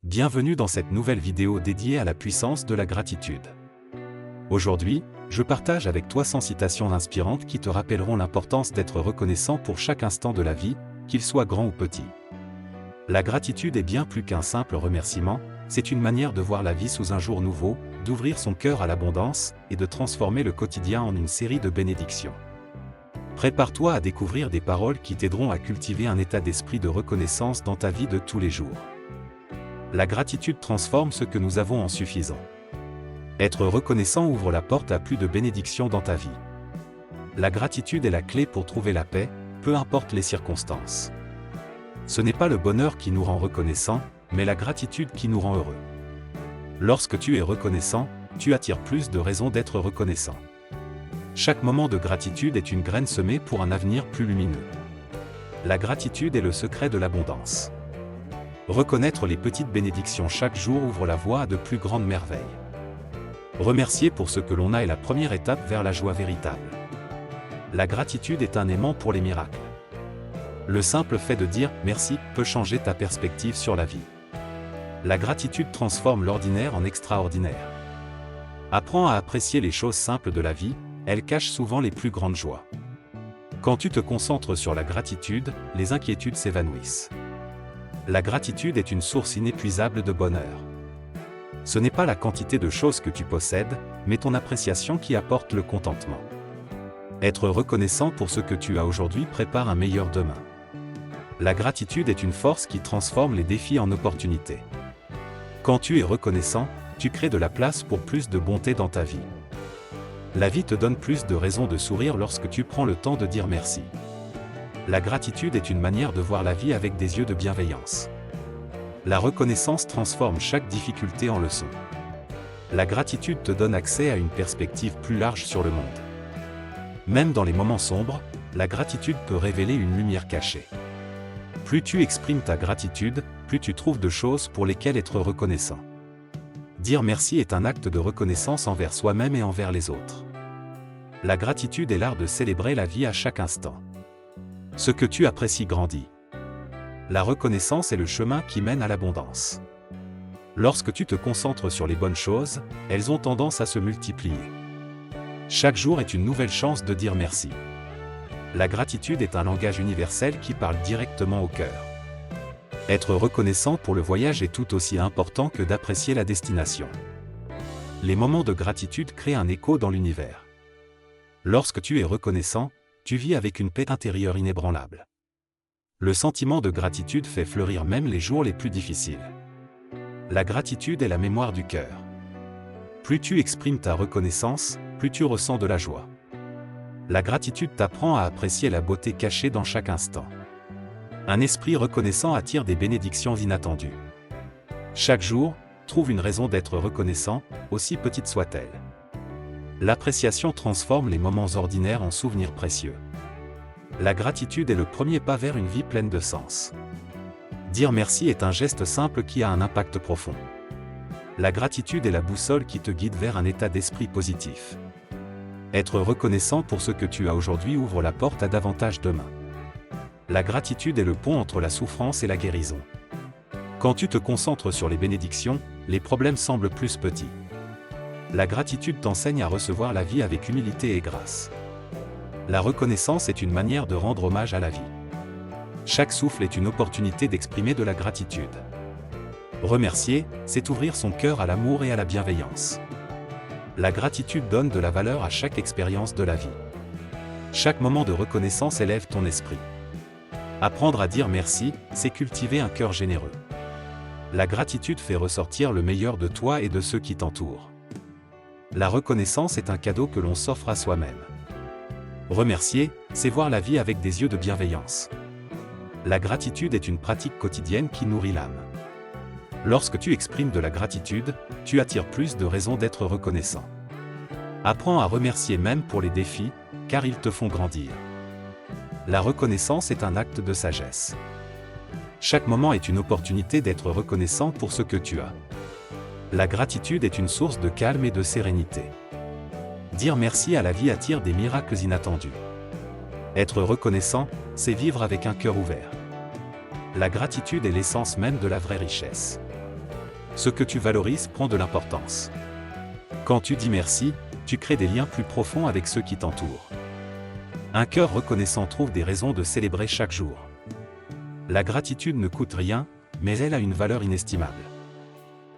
Bienvenue dans cette nouvelle vidéo dédiée à la puissance de la gratitude. Aujourd'hui, je partage avec toi 100 citations inspirantes qui te rappelleront l'importance d'être reconnaissant pour chaque instant de la vie, qu'il soit grand ou petit. La gratitude est bien plus qu'un simple remerciement, c'est une manière de voir la vie sous un jour nouveau, d'ouvrir son cœur à l'abondance et de transformer le quotidien en une série de bénédictions. Prépare-toi à découvrir des paroles qui t'aideront à cultiver un état d'esprit de reconnaissance dans ta vie de tous les jours. La gratitude transforme ce que nous avons en suffisant. Être reconnaissant ouvre la porte à plus de bénédictions dans ta vie. La gratitude est la clé pour trouver la paix, peu importe les circonstances. Ce n'est pas le bonheur qui nous rend reconnaissants, mais la gratitude qui nous rend heureux. Lorsque tu es reconnaissant, tu attires plus de raisons d'être reconnaissant. Chaque moment de gratitude est une graine semée pour un avenir plus lumineux. La gratitude est le secret de l'abondance. Reconnaître les petites bénédictions chaque jour ouvre la voie à de plus grandes merveilles. Remercier pour ce que l'on a est la première étape vers la joie véritable. La gratitude est un aimant pour les miracles. Le simple fait de dire « merci » peut changer ta perspective sur la vie. La gratitude transforme l'ordinaire en extraordinaire. Apprends à apprécier les choses simples de la vie, elles cachent souvent les plus grandes joies. Quand tu te concentres sur la gratitude, les inquiétudes s'évanouissent. La gratitude est une source inépuisable de bonheur. Ce n'est pas la quantité de choses que tu possèdes, mais ton appréciation qui apporte le contentement. Être reconnaissant pour ce que tu as aujourd'hui prépare un meilleur demain. La gratitude est une force qui transforme les défis en opportunités. Quand tu es reconnaissant, tu crées de la place pour plus de bonté dans ta vie. La vie te donne plus de raisons de sourire lorsque tu prends le temps de dire merci. La gratitude est une manière de voir la vie avec des yeux de bienveillance. La reconnaissance transforme chaque difficulté en leçon. La gratitude te donne accès à une perspective plus large sur le monde. Même dans les moments sombres, la gratitude peut révéler une lumière cachée. Plus tu exprimes ta gratitude, plus tu trouves de choses pour lesquelles être reconnaissant. Dire merci est un acte de reconnaissance envers soi-même et envers les autres. La gratitude est l'art de célébrer la vie à chaque instant. Ce que tu apprécies grandit. La reconnaissance est le chemin qui mène à l'abondance. Lorsque tu te concentres sur les bonnes choses, elles ont tendance à se multiplier. Chaque jour est une nouvelle chance de dire merci. La gratitude est un langage universel qui parle directement au cœur. Être reconnaissant pour le voyage est tout aussi important que d'apprécier la destination. Les moments de gratitude créent un écho dans l'univers. Lorsque tu es reconnaissant, tu vis avec une paix intérieure inébranlable. Le sentiment de gratitude fait fleurir même les jours les plus difficiles. La gratitude est la mémoire du cœur. Plus tu exprimes ta reconnaissance, plus tu ressens de la joie. La gratitude t'apprend à apprécier la beauté cachée dans chaque instant. Un esprit reconnaissant attire des bénédictions inattendues. Chaque jour, trouve une raison d'être reconnaissant, aussi petite soit-elle. L'appréciation transforme les moments ordinaires en souvenirs précieux. La gratitude est le premier pas vers une vie pleine de sens. Dire merci est un geste simple qui a un impact profond. La gratitude est la boussole qui te guide vers un état d'esprit positif. Être reconnaissant pour ce que tu as aujourd'hui ouvre la porte à davantage demain. La gratitude est le pont entre la souffrance et la guérison. Quand tu te concentres sur les bénédictions, les problèmes semblent plus petits. La gratitude t'enseigne à recevoir la vie avec humilité et grâce. La reconnaissance est une manière de rendre hommage à la vie. Chaque souffle est une opportunité d'exprimer de la gratitude. Remercier, c'est ouvrir son cœur à l'amour et à la bienveillance. La gratitude donne de la valeur à chaque expérience de la vie. Chaque moment de reconnaissance élève ton esprit. Apprendre à dire merci, c'est cultiver un cœur généreux. La gratitude fait ressortir le meilleur de toi et de ceux qui t'entourent. La reconnaissance est un cadeau que l'on s'offre à soi-même. Remercier, c'est voir la vie avec des yeux de bienveillance. La gratitude est une pratique quotidienne qui nourrit l'âme. Lorsque tu exprimes de la gratitude, tu attires plus de raisons d'être reconnaissant. Apprends à remercier même pour les défis, car ils te font grandir. La reconnaissance est un acte de sagesse. Chaque moment est une opportunité d'être reconnaissant pour ce que tu as. La gratitude est une source de calme et de sérénité. Dire merci à la vie attire des miracles inattendus. Être reconnaissant, c'est vivre avec un cœur ouvert. La gratitude est l'essence même de la vraie richesse. Ce que tu valorises prend de l'importance. Quand tu dis merci, tu crées des liens plus profonds avec ceux qui t'entourent. Un cœur reconnaissant trouve des raisons de célébrer chaque jour. La gratitude ne coûte rien, mais elle a une valeur inestimable.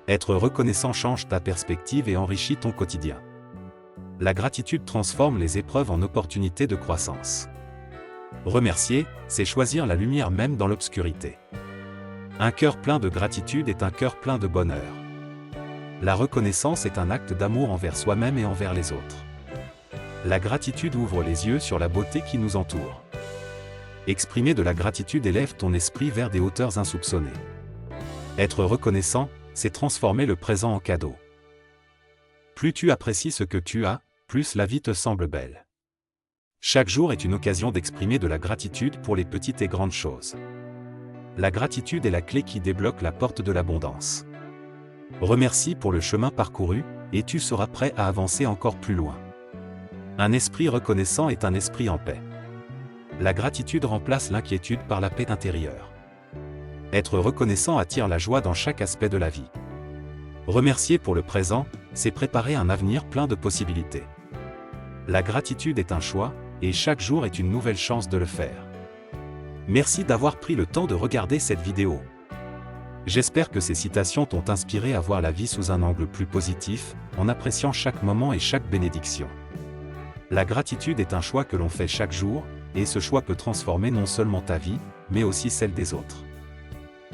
Être reconnaissant change ta perspective et enrichit ton quotidien. La gratitude transforme les épreuves en opportunités de croissance. Remercier, c'est choisir la lumière même dans l'obscurité. Un cœur plein de gratitude est un cœur plein de bonheur. La reconnaissance est un acte d'amour envers soi-même et envers les autres. La gratitude ouvre les yeux sur la beauté qui nous entoure. Exprimer de la gratitude élève ton esprit vers des hauteurs insoupçonnées. Être reconnaissant, c'est transformer le présent en cadeau. Plus tu apprécies ce que tu as, plus la vie te semble belle. Chaque jour est une occasion d'exprimer de la gratitude pour les petites et grandes choses. La gratitude est la clé qui débloque la porte de l'abondance. Remercie pour le chemin parcouru, et tu seras prêt à avancer encore plus loin. Un esprit reconnaissant est un esprit en paix. La gratitude remplace l'inquiétude par la paix intérieure. Être reconnaissant attire la joie dans chaque aspect de la vie. Remercier pour le présent, c'est préparer un avenir plein de possibilités. La gratitude est un choix, et chaque jour est une nouvelle chance de le faire. Merci d'avoir pris le temps de regarder cette vidéo. J'espère que ces citations t'ont inspiré à voir la vie sous un angle plus positif, en appréciant chaque moment et chaque bénédiction. La gratitude est un choix que l'on fait chaque jour, et ce choix peut transformer non seulement ta vie, mais aussi celle des autres.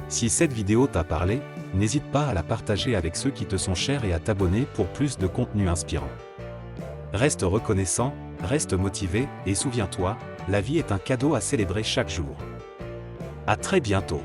Si cette vidéo t'a parlé, n'hésite pas à la partager avec ceux qui te sont chers et à t'abonner pour plus de contenu inspirant. Reste reconnaissant, reste motivé, et souviens-toi, la vie est un cadeau à célébrer chaque jour. À très bientôt.